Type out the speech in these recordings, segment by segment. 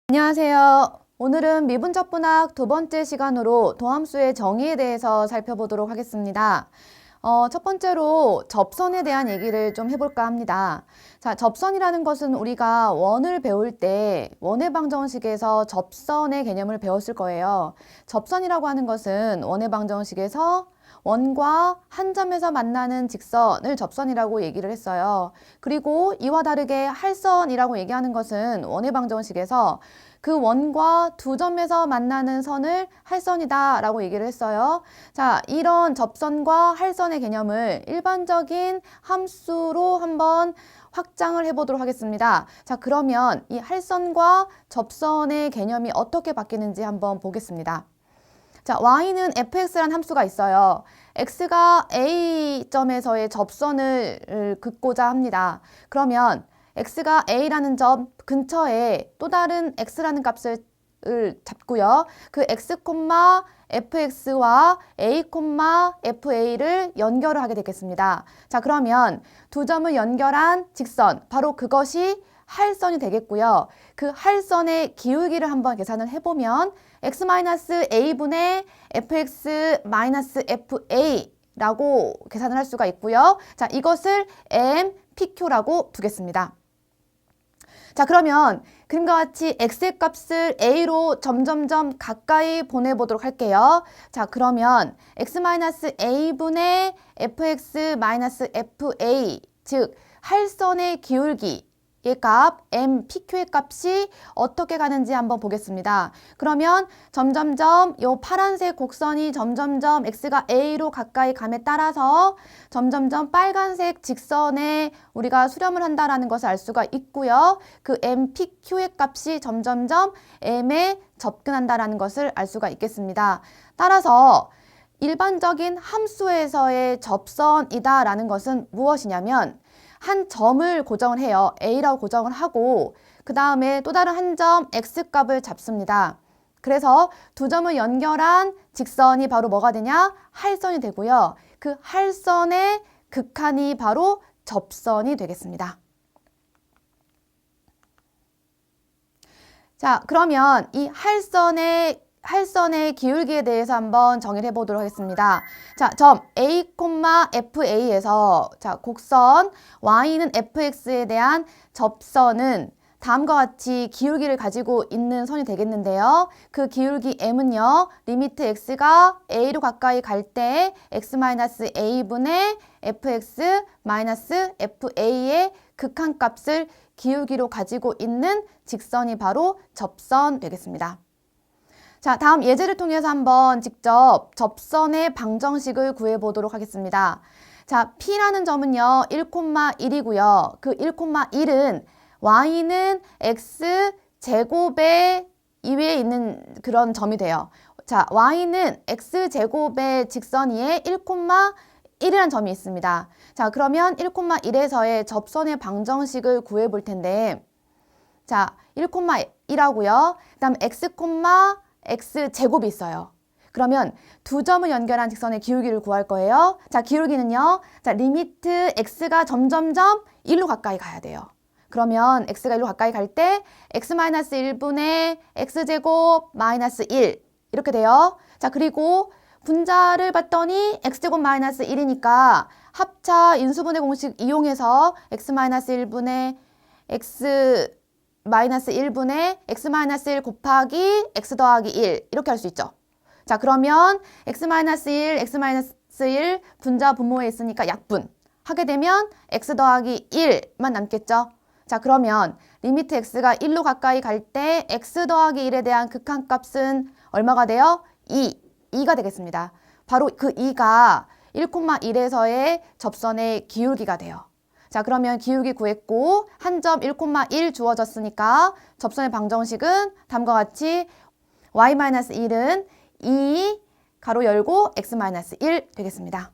안녕하세요. 오늘은 미분적분학 두 번째 시간으로 도함수의 정의에 대해서 살펴보도록 하겠습니다. 첫 번째로 접선에 대한 얘기를 좀 해볼까 합니다. 자, 접선이라는 것은 우리가 원을 배울 때 원의 방정식에서 접선의 개념을 배웠을 거예요. 접선이라고 하는 것은 원의 방정식에서 원과 한 점에서 만나는 직선을 접선이라고 얘기를 했어요. 그리고 이와 다르게 할선이라고 얘기하는 것은 원의 방정식에서 그 원과 두 점에서 만나는 선을 할선이다 라고 얘기를 했어요. 자, 이런 접선과 할선의 개념을 일반적인 함수로 한번 확장을 해보도록 하겠습니다. 자, 그러면 이 할선과 접선의 개념이 어떻게 바뀌는지 한번 보겠습니다. 자, y는 fx라는 함수가 있어요. x가 a점에서의 접선을 긋고자 합니다. 그러면 x가 a라는 점 근처에 또 다른 x라는 값을 잡고요. 그 x, fx와 a, fa를 연결을 하게 되겠습니다. 자, 그러면 두 점을 연결한 직선, 바로 그것이 할선이 되겠고요. 그 할선의 기울기를 한번 계산을 해보면 x-a분의 fx-fa라고 계산을 할 수가 있고요. 자, 이것을 m, pq라고 두겠습니다. 자, 그러면 그림과 같이 x의 값을 a로 점점점 가까이 보내보도록 할게요. 자, 그러면 x-a분의 fx-fa, 즉 할선의 기울기 의 값, m, pq의 값이 어떻게 가는지 한번 보겠습니다. 그러면 점점점 요 파란색 곡선이 점점점 x가 a로 가까이 감에 따라서 점점점 빨간색 직선에 우리가 수렴을 한다라는 것을 알 수가 있고요. 그 m, pq의 값이 점점점 m에 접근한다라는 것을 알 수가 있겠습니다. 따라서 일반적인 함수에서의 접선이다라는 것은 무엇이냐면 한 점을 고정을 해요. A라고 고정을 하고 그 다음에 또 다른 한 점 X값을 잡습니다. 그래서 두 점을 연결한 직선이 바로 뭐가 되냐? 할선이 되고요. 그 할선의 극한이 바로 접선이 되겠습니다. 자, 그러면 이 할선의 기울기에 대해서 한번 정의를 해보도록 하겠습니다. 자, 점 a, fa에서 자, 곡선 y는 fx에 대한 접선은 다음과 같이 기울기를 가지고 있는 선이 되겠는데요. 그 기울기 m은요. 리미트 x가 a로 가까이 갈 때 x-a분의 fx-fa의 극한값을 기울기로 가지고 있는 직선이 바로 접선 되겠습니다. 자, 다음 예제를 통해서 한번 직접 접선의 방정식을 구해보도록 하겠습니다. 자, P라는 점은요, 1,1이고요. 그 1,1은 Y는 X제곱의 이외에 있는 그런 점이 돼요. 자, Y는 X제곱의 직선 위에 1,1이라는 점이 있습니다. 자, 그러면 1,1에서의 접선의 방정식을 구해볼 텐데, 자, 1,1하고요. 그 다음 x제곱이 있어요. 그러면 두 점을 연결한 직선의 기울기를 구할 거예요. 자, 기울기는요. 자, 리미트 x가 점점점 1로 가까이 가야 돼요. 그러면 x가 1로 가까이 갈 때 x-1분의 x제곱 마이너스 1 이렇게 돼요. 자, 그리고 분자를 봤더니 x제곱 마이너스 1이니까 합차 인수분해 공식 이용해서 x-1분의 x 마이너스 1분의 x-1 곱하기 x 더하기 1 이렇게 할 수 있죠. 자, 그러면 x-1, x-1 분자 분모에 있으니까 약분 하게 되면 x 더하기 1만 남겠죠. 자, 그러면 리미트 x가 1로 가까이 갈 때 x 더하기 1에 대한 극한값은 얼마가 돼요? 2가 되겠습니다. 바로 그 2가 1,1에서의 접선의 기울기가 돼요. 자, 그러면 기울기 구했고 한 점 1,1 주어졌으니까 접선의 방정식은 다음과 같이 y-1은 2 가로 열고 x-1 되겠습니다.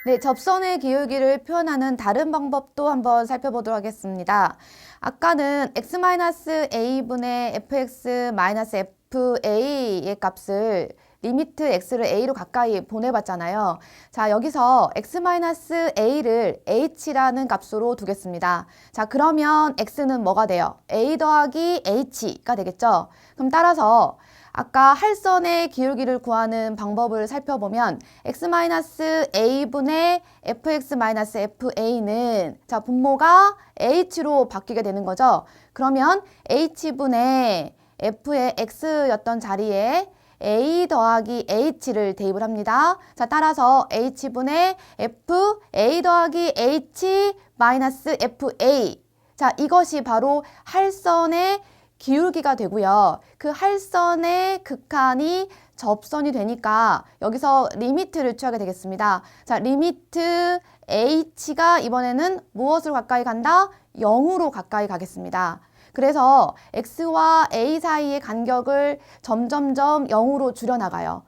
네, 접선의 기울기를 표현하는 다른 방법도 한번 살펴보도록 하겠습니다. 아까는 x-a분의 fx-fa의 값을 리미트 x를 a로 가까이 보내봤잖아요. 자, 여기서 x-a를 h라는 값으로 두겠습니다. 자, 그러면 x는 뭐가 돼요? a 더하기 h가 되겠죠? 그럼 따라서 아까 할선의 기울기를 구하는 방법을 살펴보면 x-a분의 fx-fa는 자, 분모가 h로 바뀌게 되는 거죠. 그러면 h분의 f의 x였던 자리에 a 더하기 h를 대입을 합니다. 자, 따라서 h분의 f a 더하기 h 마이너스 fa. 자, 이것이 바로 할선의 기울기가 되고요. 그 할선의 극한이 접선이 되니까 여기서 리미트를 취하게 되겠습니다. 자, 리미트 h가 이번에는 무엇으로 가까이 간다? 0으로 가까이 가겠습니다. 그래서 x와 a 사이의 간격을 점점점 0으로 줄여나가요.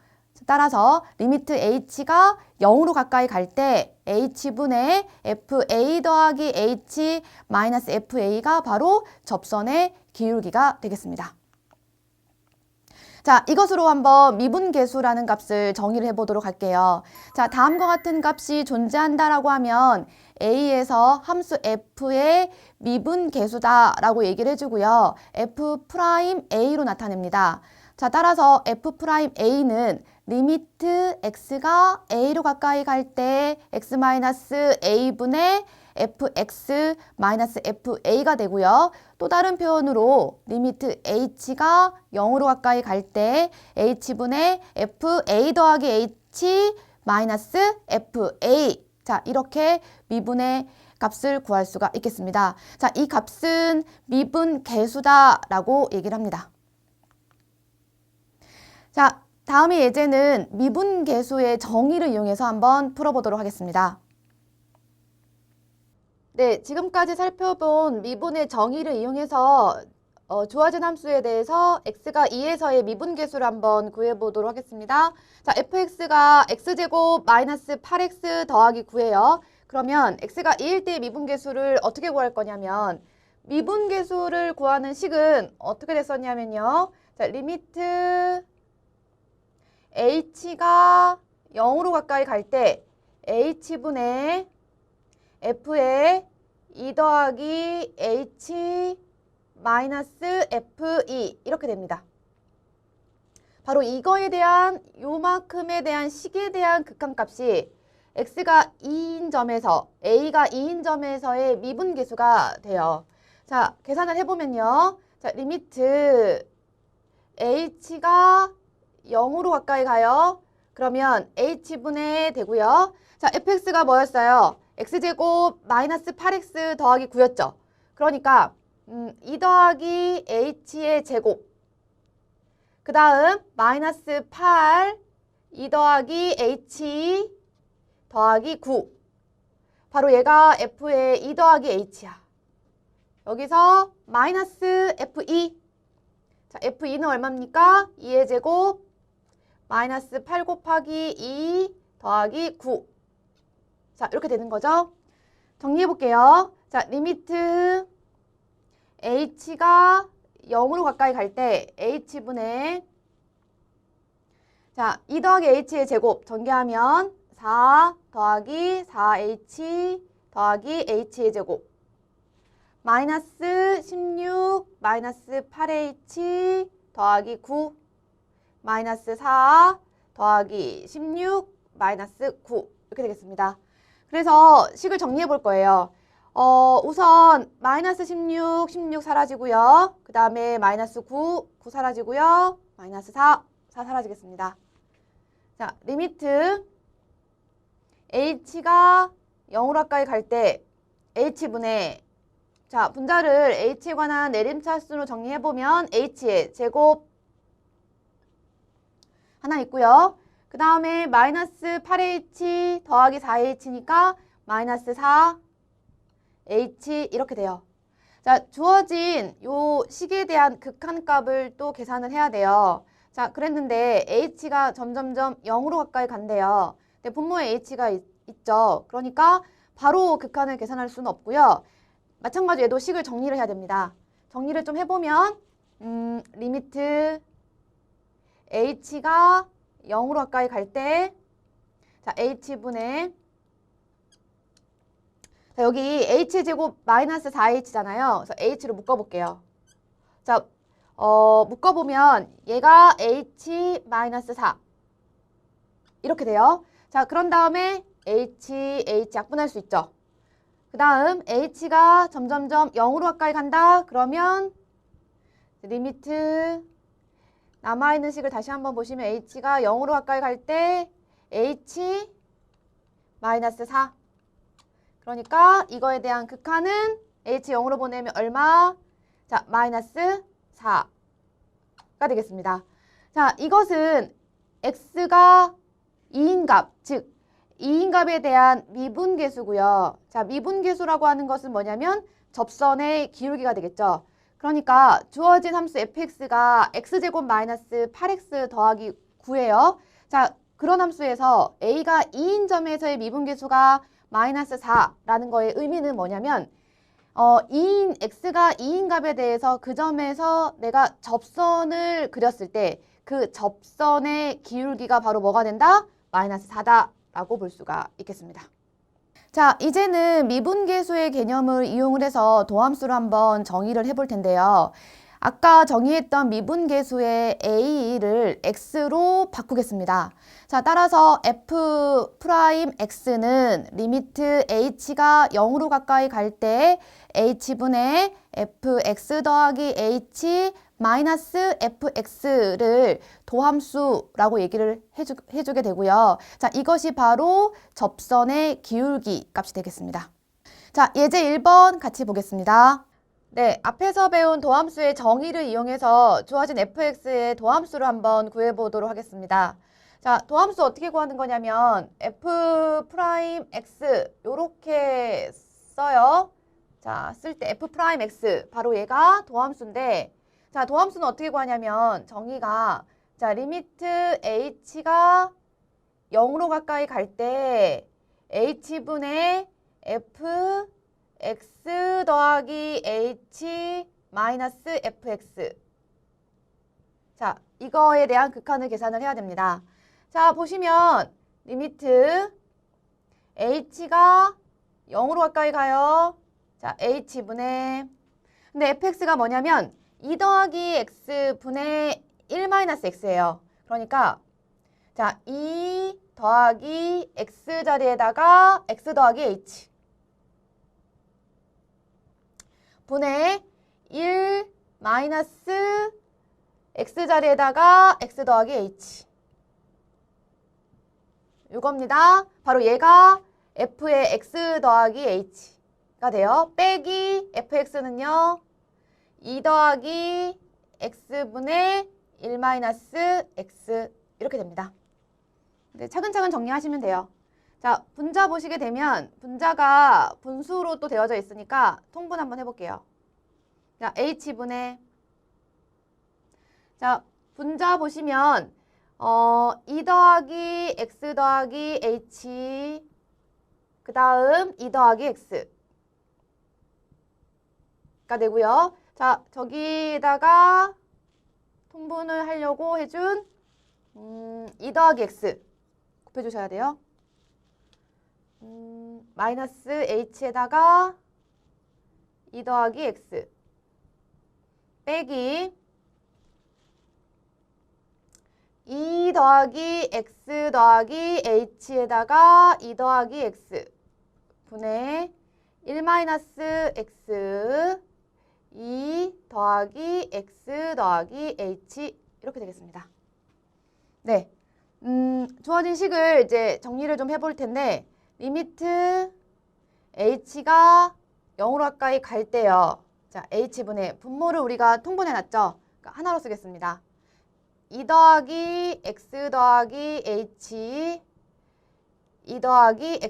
따라서 리미트 h가 0으로 가까이 갈 때 h분의 fa 더하기 h 마이너스 fa가 바로 접선의 기울기가 되겠습니다. 자, 이것으로 한번 미분계수라는 값을 정의를 해보도록 할게요. 자, 다음과 같은 값이 존재한다라고 하면 A에서 함수 F의 미분계수다라고 얘기를 해주고요. F'A로 나타냅니다. 자, 따라서 F'A는 리미트 x가 a로 가까이 갈 때 x-a분의 fx-fa가 되고요. 또 다른 표현으로 리미트 h가 0으로 가까이 갈 때 h분의 fa 더하기 h 마이너스 fa. 자, 이렇게 미분의 값을 구할 수가 있겠습니다. 자, 이 값은 미분계수다라고 얘기를 합니다. 자, 다음의 예제는 미분계수의 정의를 이용해서 한번 풀어보도록 하겠습니다. 네, 지금까지 살펴본 미분의 정의를 이용해서 주어진 함수에 대해서 x가 2에서의 미분계수를 한번 구해보도록 하겠습니다. 자, fx가 x제곱 마이너스 8x 더하기 9예요. 그러면 x가 2일 때의 미분계수를 어떻게 구할 거냐면 미분계수를 구하는 식은 어떻게 됐었냐면요. 자, 리미트 h가 0으로 가까이 갈 때 h분의 f의 2 더하기 h 마이너스 fe 이렇게 됩니다. 바로 이거에 대한 요만큼에 대한 식에 대한 극한값이 x가 2인 점에서 a가 2인 점에서의 미분계수가 돼요. 자, 계산을 해보면요. 자, 리미트 h가 0으로 가까이 가요. 그러면 h분의 되고요. 자, fx가 뭐였어요? x제곱 마이너스 8x 더하기 9였죠. 그러니까 2 더하기 h의 제곱 그 다음 마이너스 8 2 더하기 h 더하기 9 바로 얘가 f의 2 더하기 h야. 여기서 마이너스 fe 자, fe2는 얼마입니까? 2의 제곱 마이너스 8 곱하기 2 더하기 9. 자, 이렇게 되는 거죠. 정리해 볼게요. 자, 리미트 h가 0으로 가까이 갈 때 h분의 자, 2 더하기 h의 제곱 전개하면 4 더하기 4h 더하기 h의 제곱 마이너스 16 마이너스 8h 더하기 9 마이너스 4 더하기 16 마이너스 9 이렇게 되겠습니다. 그래서 식을 정리해 볼 거예요. 우선 마이너스 16, 16 사라지고요. 그 다음에 마이너스 9, 9 사라지고요. 마이너스 4, 4 사라지겠습니다. 자, 리미트 h가 0으로 가까이 갈 때 h분의 자, 분자를 h에 관한 내림차순으로 정리해보면 h의 제곱 하나 있고요. 그 다음에 마이너스 8h 더하기 4h니까 마이너스 4h 이렇게 돼요. 자, 주어진 요 식에 대한 극한값을 또 계산을 해야 돼요. 자, 그랬는데 h가 점점점 0으로 가까이 간대요. 근데 분모에 h가 있죠. 그러니까 바로 극한을 계산할 수는 없고요. 마찬가지로 얘도 식을 정리를 해야 됩니다. 정리를 좀 해보면 리미트 h가 0으로 가까이 갈 때, 자, h분의, 자, 여기 h제곱 마이너스 4h잖아요. 그래서 h로 묶어볼게요. 자, 묶어보면 얘가 h 마이너스 4 이렇게 돼요. 자, 그런 다음에 h 약분할 수 있죠. 그 다음 h가 점점점 0으로 가까이 간다. 그러면 리미트 남아있는 식을 다시 한번 보시면 h가 0으로 가까이 갈 때 h 마이너스 4. 그러니까 이거에 대한 극한은 h 0으로 보내면 얼마? 자, 마이너스 4가 되겠습니다. 자, 이것은 x가 2인 값, 즉 2인 값에 대한 미분계수고요. 자, 미분계수라고 하는 것은 뭐냐면 접선의 기울기가 되겠죠. 그러니까 주어진 함수 fx가 x제곱 마이너스 8x 더하기 9예요. 자, 그런 함수에서 a가 2인 점에서의 미분계수가 마이너스 4라는 거의 의미는 뭐냐면 x가 2인 값에 대해서 그 점에서 내가 접선을 그렸을 때 그 접선의 기울기가 바로 뭐가 된다? 마이너스 4다라고 볼 수가 있겠습니다. 자, 이제는 미분계수의 개념을 이용을 해서 도함수를 한번 정의를 해볼 텐데요. 아까 정의했던 미분계수의 a를 x로 바꾸겠습니다. 자, 따라서 f'x는 리미트 h가 0으로 가까이 갈 때 h분의 fx 더하기 h 마이너스 fx를 도함수라고 얘기를 해주게 되고요. 자, 이것이 바로 접선의 기울기 값이 되겠습니다. 자, 예제 1번 같이 보겠습니다. 네, 앞에서 배운 도함수의 정의를 이용해서 주어진 fx의 도함수를 한번 구해보도록 하겠습니다. 자, 도함수 어떻게 구하는 거냐면 f'x 요렇게 써요. 자, 쓸 때 f'x 바로 얘가 도함수인데, 자, 도함수는 어떻게 구하냐면 정의가, 자, 리미트 h가 0으로 가까이 갈 때 h분의 fx 더하기 h 마이너스 fx. 자, 이거에 대한 극한을 계산을 해야 됩니다. 자, 보시면 리미트 h가 0으로 가까이 가요. 자, h분의, 근데 fx가 뭐냐면 2 더하기 x분의 1 마이너스 x예요. 그러니까 자, 2 더하기 x 자리에다가 x 더하기 h 분의 1 마이너스 x 자리에다가 x 더하기 h. 이겁니다. 바로 얘가 f의 x 더하기 h가 돼요. 빼기 fx는요. 2 더하기 x분의 1 마이너스 x 이렇게 됩니다. 네, 차근차근 정리하시면 돼요. 자, 분자 보시게 되면 분자가 분수로 또 되어져 있으니까 통분 한번 해볼게요. 자, h분의, 자, 분자 보시면 2 더하기 x 더하기 h, 그 다음 2 더하기 x가 되고요. 자, 저기다가 통분을 하려고 해준 2 더하기 x 곱해주셔야 돼요. 마이너스 h에다가 2 더하기 x 빼기 2 더하기 x 더하기 h에다가 2 더하기 x 분의 1 마이너스 x 2 더하기 x 더하기 h 이렇게 되겠습니다. 네, 주어진 식을 이제 정리를 좀 해볼 텐데 리미트 h가 0으로 가까이 갈 때요. 자, h분의 분모를 우리가 통분해놨죠. 그러니까 하나로 쓰겠습니다. 2 더하기 x 더하기 h 2 더하기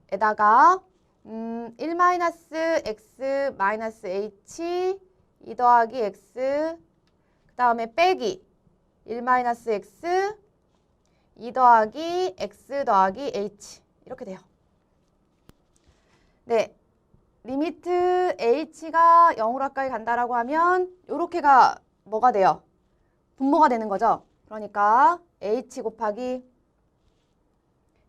x에다가 1 마이너스 x 마이너스 h 2 더하기 x 그 다음에 빼기 1 마이너스 x 2 더하기 x 더하기 h 이렇게 돼요. 네, 리미트 h가 0으로 가까이 간다라고 하면 요렇게가 뭐가 돼요? 분모가 되는 거죠. 그러니까 h 곱하기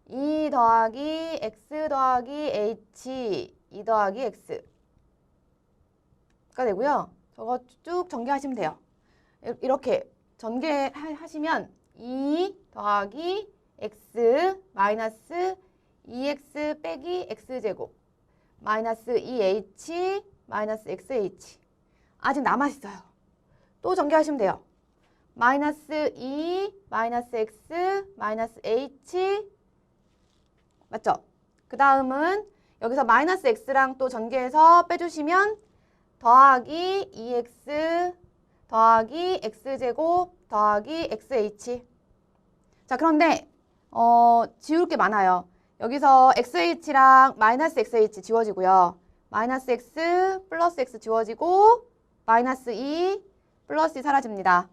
2 더하기 x 더하기 h 2 더하기 x가 되고요. 저거 쭉 전개하시면 돼요. 이렇게 전개하시면 2 더하기 x 마이너스 2x 빼기 x제곱 마이너스 2h 마이너스 xh 아직 남아있어요. 또 전개하시면 돼요. 마이너스 2 마이너스 x 마이너스 h 맞죠? 그 다음은 여기서 마이너스 x랑 또 전개해서 빼주시면 더하기 2x 더하기 x제곱 더하기 xh. 자, 그런데 지울 게 많아요. 여기서 xh랑 마이너스 xh 지워지고요. 마이너스 x 플러스 x 지워지고 마이너스 2 플러스 2 사라집니다.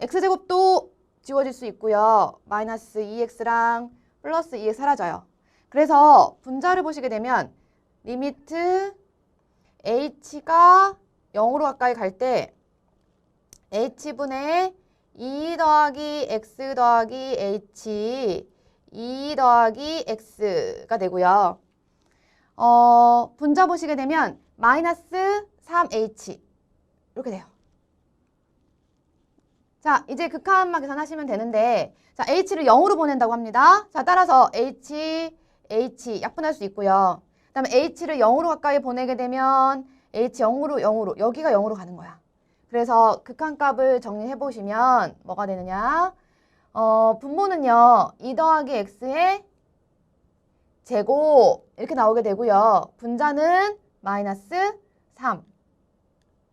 x제곱도 지워질 수 있고요. 마이너스 2x랑 플러스 2x 사라져요. 그래서 분자를 보시게 되면 리미트 h가 0으로 가까이 갈 때 h분의 2 더하기 x 더하기 h 2 더하기 x가 되고요. 분자 보시게 되면 마이너스 3h 이렇게 돼요. 자, 이제 극한만 계산하시면 되는데 자, h를 0으로 보낸다고 합니다. 자, 따라서 h 약분할 수 있고요. 그 다음에 h를 0으로 가까이 보내게 되면 h 0으로 여기가 0으로 가는 거야. 그래서 극한값을 정리해 보시면 뭐가 되느냐? 분모는요. 2 더하기 x의 제곱 이렇게 나오게 되고요. 분자는 마이너스 3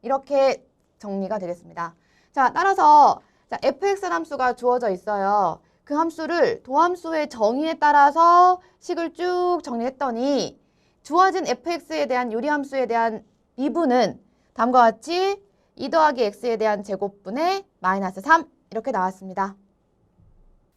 이렇게 정리가 되겠습니다. 자, 따라서 자, fx 함수가 주어져 있어요. 그 함수를 도함수의 정의에 따라서 식을 쭉 정리했더니 주어진 fx에 대한 유리함수에 대한 미분은 다음과 같이 2 더하기 x에 대한 제곱분의 마이너스 3 이렇게 나왔습니다.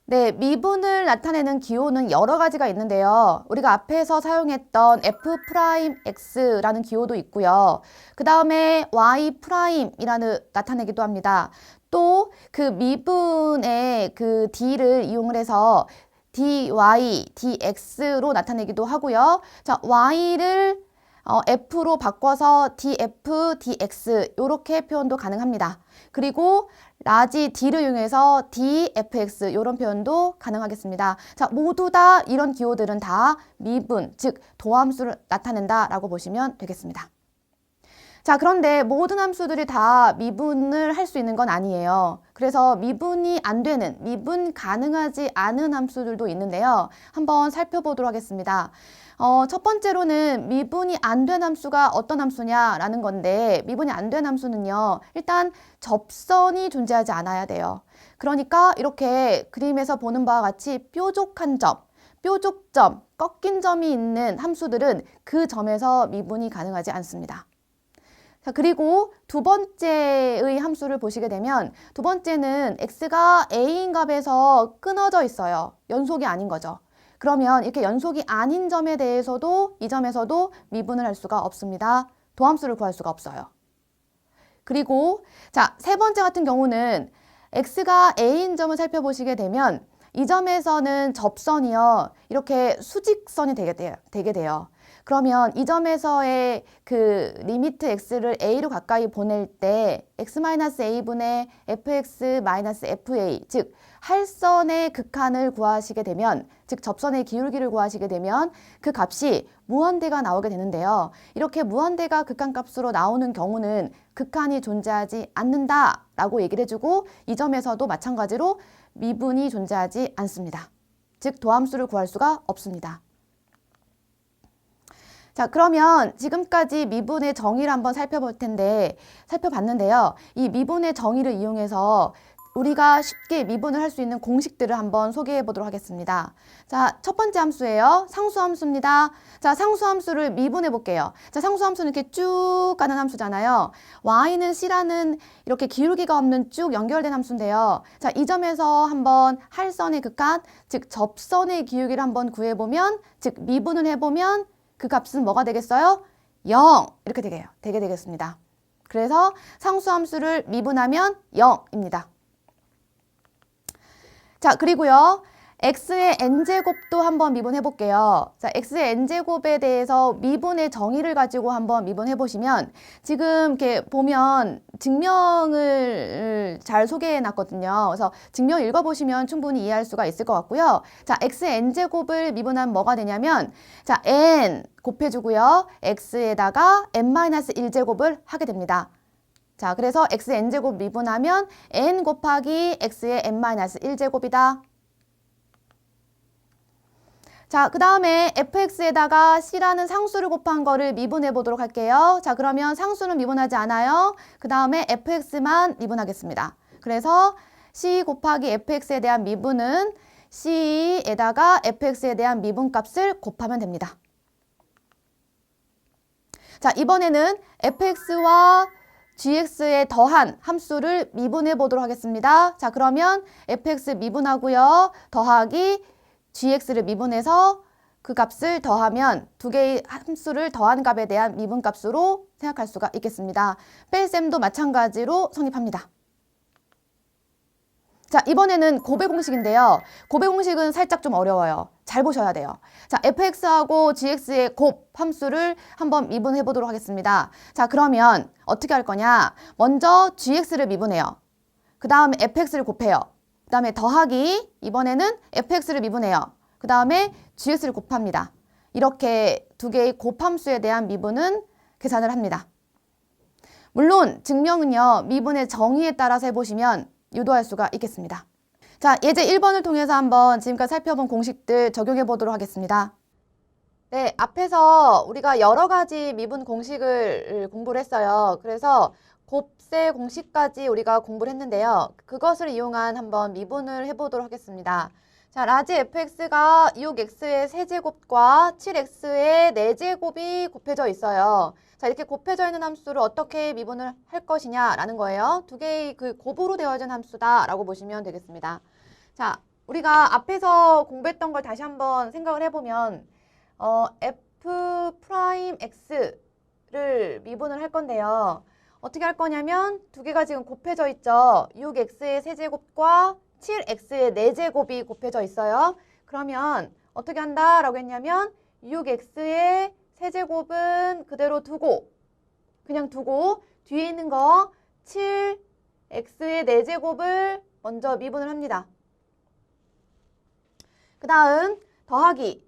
네, 미분을 나타내는 기호는 여러 가지가 있는데요. 우리가 앞에서 사용했던 f'x라는 기호도 있고요. 그 다음에 y'이라는 나타내기도 합니다. 또 그 미분의 그 d를 이용을 해서 dy, dx로 나타내기도 하고요. 자, y를 f로 바꿔서 df, dx 이렇게 표현도 가능합니다. 그리고 라지 d를 이용해서 dfx 이런 표현도 가능하겠습니다. 자, 모두 다 이런 기호들은 다 미분, 즉 도함수를 나타낸다라고 보시면 되겠습니다. 자, 그런데 모든 함수들이 다 미분을 할 수 있는 건 아니에요. 그래서 미분이 안 되는, 미분 가능하지 않은 함수들도 있는데요. 한번 살펴보도록 하겠습니다. 첫 번째로는 미분이 안 된 함수가 어떤 함수냐라는 건데 미분이 안 된 함수는요. 일단 접선이 존재하지 않아야 돼요. 그러니까 이렇게 그림에서 보는 바와 같이 뾰족한 점, 뾰족점, 꺾인 점이 있는 함수들은 그 점에서 미분이 가능하지 않습니다. 자, 그리고 두 번째의 함수를 보시게 되면 두 번째는 x가 a인 값에서 끊어져 있어요. 연속이 아닌 거죠. 그러면 이렇게 연속이 아닌 점에 대해서도 이 점에서도 미분을 할 수가 없습니다. 도함수를 구할 수가 없어요. 그리고 자, 세 번째 같은 경우는 x가 a인 점을 살펴보시게 되면 이 점에서는 접선이요. 이렇게 수직선이 되게 돼요. 그러면 이 점에서의 그 리미트 x를 a로 가까이 보낼 때 x-a분의 fx-fa 즉 할선의 극한을 구하시게 되면 즉 접선의 기울기를 구하시게 되면 그 값이 무한대가 나오게 되는데요. 이렇게 무한대가 극한값으로 나오는 경우는 극한이 존재하지 않는다라고 얘기를 해주고 이 점에서도 마찬가지로 미분이 존재하지 않습니다. 즉 도함수를 구할 수가 없습니다. 자, 그러면 지금까지 미분의 정의를 한번 살펴봤는데요. 이 미분의 정의를 이용해서 우리가 쉽게 미분을 할 수 있는 공식들을 한번 소개해 보도록 하겠습니다. 자, 첫 번째 함수예요. 상수함수입니다. 자, 상수함수를 미분해 볼게요. 자, 상수함수는 이렇게 쭉 가는 함수잖아요. y는 c라는 이렇게 기울기가 없는 쭉 연결된 함수인데요. 자, 이 점에서 한번 할선의 극한, 즉 접선의 기울기를 한번 구해보면, 즉 미분을 해보면 그 값은 뭐가 되겠어요? 0 이렇게 되게 되겠습니다. 그래서 상수함수를 미분하면 0입니다. 자, 그리고요. x의 n제곱도 한번 미분해 볼게요. 자, x의 n제곱에 대해서 미분의 정의를 가지고 한번 미분해 보시면 지금 이렇게 보면 증명을 잘 소개해 놨거든요. 그래서 증명 읽어 보시면 충분히 이해할 수가 있을 것 같고요. 자, x의 n제곱을 미분하면 뭐가 되냐면 자, n 곱해 주고요. x에다가 n-1제곱을 하게 됩니다. 자, 그래서 x의 n제곱 미분하면 n 곱하기 x의 n-1제곱이다. 자, 그 다음에 fx에다가 c라는 상수를 곱한 거를 미분해 보도록 할게요. 자, 그러면 상수는 미분하지 않아요. 그 다음에 fx만 미분하겠습니다. 그래서 c 곱하기 fx에 대한 미분은 c에다가 fx에 대한 미분값을 곱하면 됩니다. 자, 이번에는 fx와 gx에 더한 함수를 미분해 보도록 하겠습니다. 자, 그러면 fx 미분하고요. 더하기 gx를 미분해서 그 값을 더하면 두 개의 함수를 더한 값에 대한 미분값으로 생각할 수가 있겠습니다. 뺄셈도 마찬가지로 성립합니다. 자, 이번에는 곱의 공식인데요. 곱의 공식은 살짝 좀 어려워요. 잘 보셔야 돼요. 자, fx하고 gx의 곱 함수를 한번 미분해 보도록 하겠습니다. 자, 그러면 어떻게 할 거냐? 먼저 gx를 미분해요. 그 다음에 fx를 곱해요. 그 다음에 더하기, 이번에는 fx를 미분해요. 그 다음에 gx를 곱합니다. 이렇게 두 개의 곱함수에 대한 미분은 계산을 합니다. 물론 증명은요, 미분의 정의에 따라서 해보시면 유도할 수가 있겠습니다. 자, 예제 1번을 통해서 한번 지금까지 살펴본 공식들 적용해 보도록 하겠습니다. 네, 앞에서 우리가 여러 가지 미분 공식을 공부를 했어요. 그래서 곱셈 공식까지 우리가 공부를 했는데요. 그것을 이용한 한번 미분을 해보도록 하겠습니다. 자, 라지 fx가 6x의 세제곱과 7x의 4제곱이 곱해져 있어요. 자, 이렇게 곱해져 있는 함수를 어떻게 미분을 할 것이냐라는 거예요. 두 개의 그 곱으로 되어진 함수다라고 보시면 되겠습니다. 자, 우리가 앞에서 공부했던 걸 다시 한번 생각을 해보면 f'x를 미분을 할 건데요. 어떻게 할 거냐면 두 개가 지금 곱해져 있죠. 6x의 세제곱과 7x의 4제곱이 곱해져 있어요. 그러면 어떻게 한다라고 했냐면 6x의 세제곱은 그대로 두고 그냥 두고 뒤에 있는 거 7x의 4제곱을 먼저 미분을 합니다. 그 다음 더하기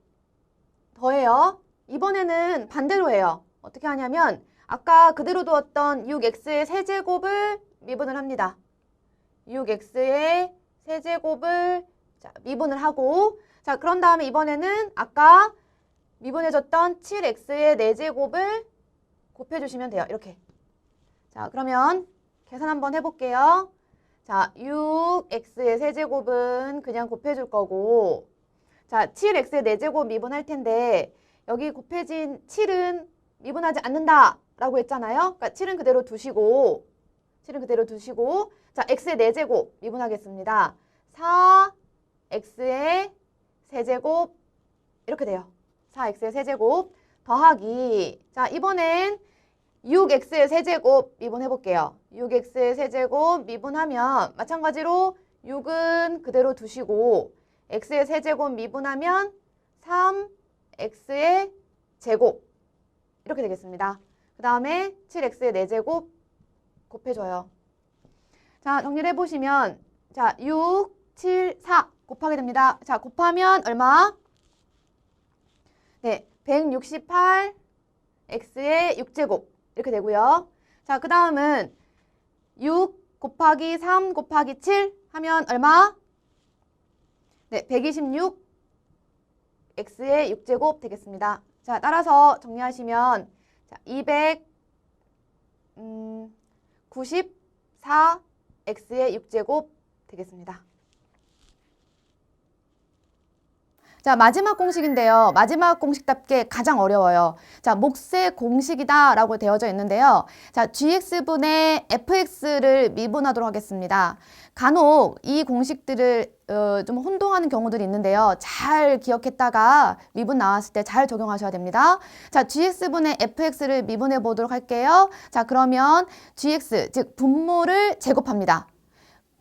더해요. 이번에는 반대로 해요. 어떻게 하냐면 아까 그대로 두었던 6x의 세제곱을 미분을 합니다. 6x의 세제곱을 미분을 하고 자, 그런 다음에 이번에는 아까 미분해줬던 7x의 4제곱을 곱해주시면 돼요. 이렇게. 자, 그러면 계산 한번 해볼게요. 자, 6x의 세제곱은 그냥 곱해줄 거고 자, 7x의 4제곱 미분할 텐데 여기 곱해진 7은 미분하지 않는다 라고 했잖아요. 그러니까 7은 그대로 두시고 자, x의 4제곱 미분하겠습니다. 4x의 세제곱 이렇게 돼요. 4x의 세제곱 더하기 자, 이번엔 6x의 세제곱 미분해 볼게요. 6x의 세제곱 미분하면 마찬가지로 6은 그대로 두시고 x의 세제곱 미분하면 3x의 제곱 이렇게 되겠습니다. 그 다음에 7x의 4제곱 곱해줘요. 자, 정리를 해보시면 자, 6, 7, 4 곱하게 됩니다. 자, 곱하면 얼마? 네, 168x의 6제곱 이렇게 되고요. 자, 그 다음은 6 곱하기 3 곱하기 7 하면 얼마? 네, 126x의 6제곱 되겠습니다. 자, 따라서 정리하시면 자, 294x의 6제곱 되겠습니다. 자, 마지막 공식인데요. 마지막 공식답게 가장 어려워요. 자, 몫의 공식이다 라고 되어져 있는데요. 자, gx분의 fx를 미분하도록 하겠습니다. 간혹 이 공식들을 좀 혼동하는 경우들이 있는데요. 잘 기억했다가 미분 나왔을 때 잘 적용하셔야 됩니다. 자, gx분의 fx를 미분해 보도록 할게요. 자, 그러면 gx, 즉 분모를 제곱합니다.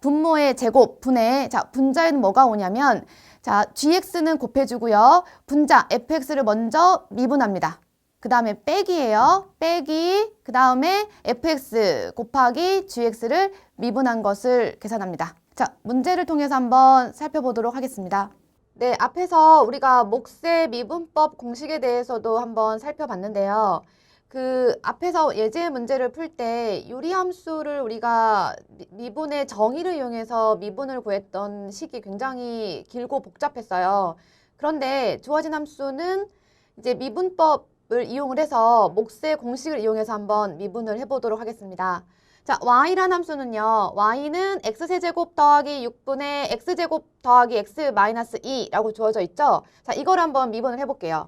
분모의 제곱 분의, 자, 분자에는 뭐가 오냐면, 자, gx는 곱해주고요. 분자 fx를 먼저 미분합니다. 그 다음에 빼기예요. 빼기, 그 다음에 fx 곱하기 gx를 미분한 것을 계산합니다. 자, 문제를 통해서 한번 살펴보도록 하겠습니다. 네, 앞에서 우리가 몫의 미분법 공식에 대해서도 한번 살펴봤는데요. 그 앞에서 예제 문제를 풀 때 유리함수를 우리가 미분의 정의를 이용해서 미분을 구했던 식이 굉장히 길고 복잡했어요. 그런데 주어진 함수는 이제 미분법을 이용을 해서 몫의 공식을 이용해서 한번 미분을 해보도록 하겠습니다. 자, y란 함수는요. y는 x세제곱 더하기 6분의 x제곱 더하기 x 마이너스 2라고 주어져 있죠. 자, 이걸 한번 미분을 해볼게요.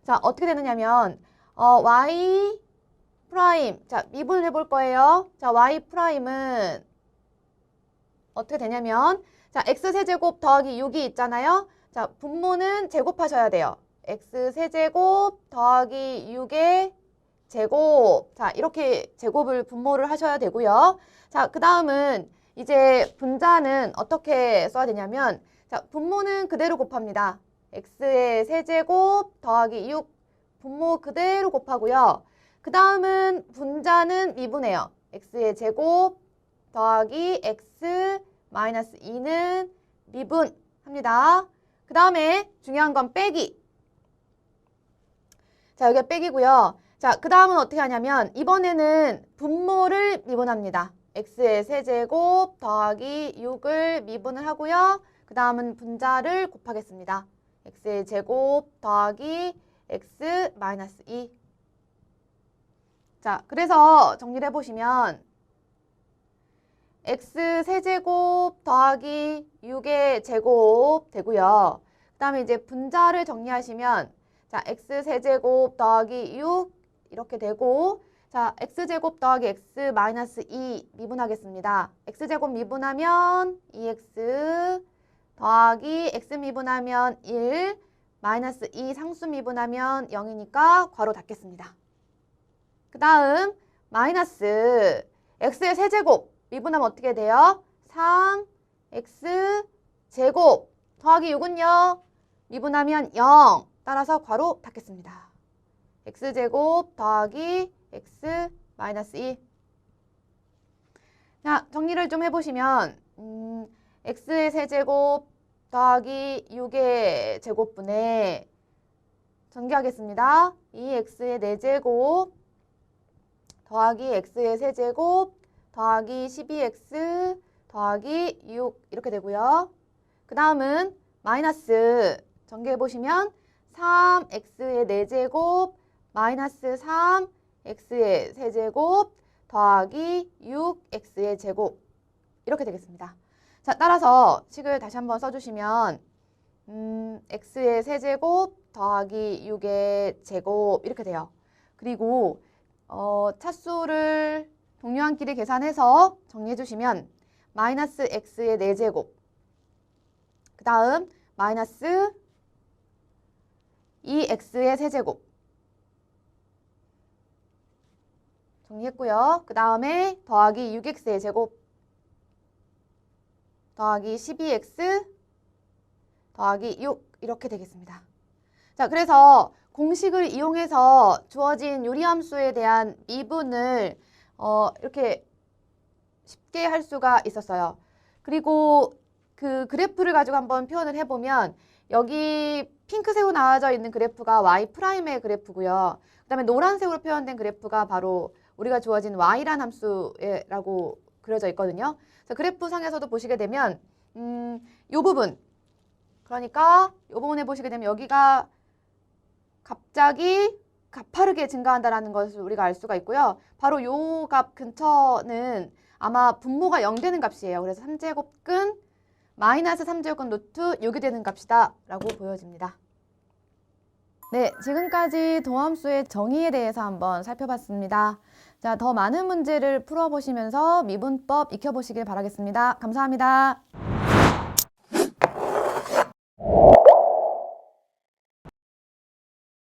자, 어떻게 되느냐면 y 프라임, 자, 미분을 해볼 거예요. 자, y 프라임은 어떻게 되냐면, 자, x세제곱 더하기 6이 있잖아요. 자, 분모는 제곱하셔야 돼요. x세제곱 더하기 6의 제곱. 자, 이렇게 제곱을 분모를 하셔야 되고요. 자, 그 다음은 이제 분자는 어떻게 써야 되냐면, 자, 분모는 그대로 곱합니다. x의 세제곱 더하기 6 분모 그대로 곱하고요. 그 다음은 분자는 미분해요. x의 제곱 더하기 x 마이너스 2는 미분합니다. 그 다음에 중요한 건 빼기. 자, 여기가 빼기고요. 자, 그 다음은 어떻게 하냐면 이번에는 분모를 미분합니다. x의 세제곱 더하기 6을 미분을 하고요. 그 다음은 분자를 곱하겠습니다. x의 제곱 더하기 x 마이너스 2. 자, 그래서 정리를 해보시면 x 세제곱 더하기 6의 제곱 되고요. 그 다음에 이제 분자를 정리하시면 자, x 세제곱 더하기 6 이렇게 되고 자, x제곱 더하기 x 마이너스 2 미분하겠습니다. x제곱 미분하면 2x 더하기 x 미분하면 1 마이너스 2 상수 미분하면 0이니까 괄호 닫겠습니다. 그 다음 마이너스 x의 세제곱 미분하면 어떻게 돼요? 3x 제곱 더하기 6은요. 미분하면 0 따라서 괄호 닫겠습니다. x제곱 더하기 x 마이너스 2. 자, 정리를 좀 해보시면 x의 세제곱 더하기 6의 제곱분에 전개하겠습니다. 2x의 4제곱 더하기 x의 세제곱 더하기 12x 더하기 6 이렇게 되고요. 그 다음은 마이너스 전개해보시면 3x의 4제곱 마이너스 3x의 세제곱 더하기 6x의 제곱 이렇게 되겠습니다. 자, 따라서 식을 다시 한번 써주시면 x의 세제곱 더하기 6의 제곱 이렇게 돼요. 그리고 차수를 동료한끼리 계산해서 정리해주시면 마이너스 x의 4제곱 그 다음 마이너스 2x의 세제곱 정리했고요. 그 다음에 더하기 6x의 제곱 더하기 12x 더하기 6 이렇게 되겠습니다. 자, 그래서 공식을 이용해서 주어진 유리함수에 대한 미분을 이렇게 쉽게 할 수가 있었어요. 그리고 그 그래프를 가지고 한번 표현을 해보면 여기 핑크색으로 나와져 있는 그래프가 y'의 그래프고요. 그 다음에 노란색으로 표현된 그래프가 바로 우리가 주어진 y란 함수라고 그려져 있거든요. 그래서 그래프 상에서도 보시게 되면 이 부분 그러니까 이 부분에 보시게 되면 여기가 갑자기 가파르게 증가한다는 것을 우리가 알 수가 있고요. 바로 요 값 근처는 아마 분모가 0 되는 값이에요. 그래서 3제곱근 마이너스 3제곱근 루트 6이 되는 값이다 라고 보여집니다. 네, 지금까지 도함수의 정의에 대해서 한번 살펴봤습니다. 자, 더 많은 문제를 풀어보시면서 미분법 익혀보시길 바라겠습니다. 감사합니다.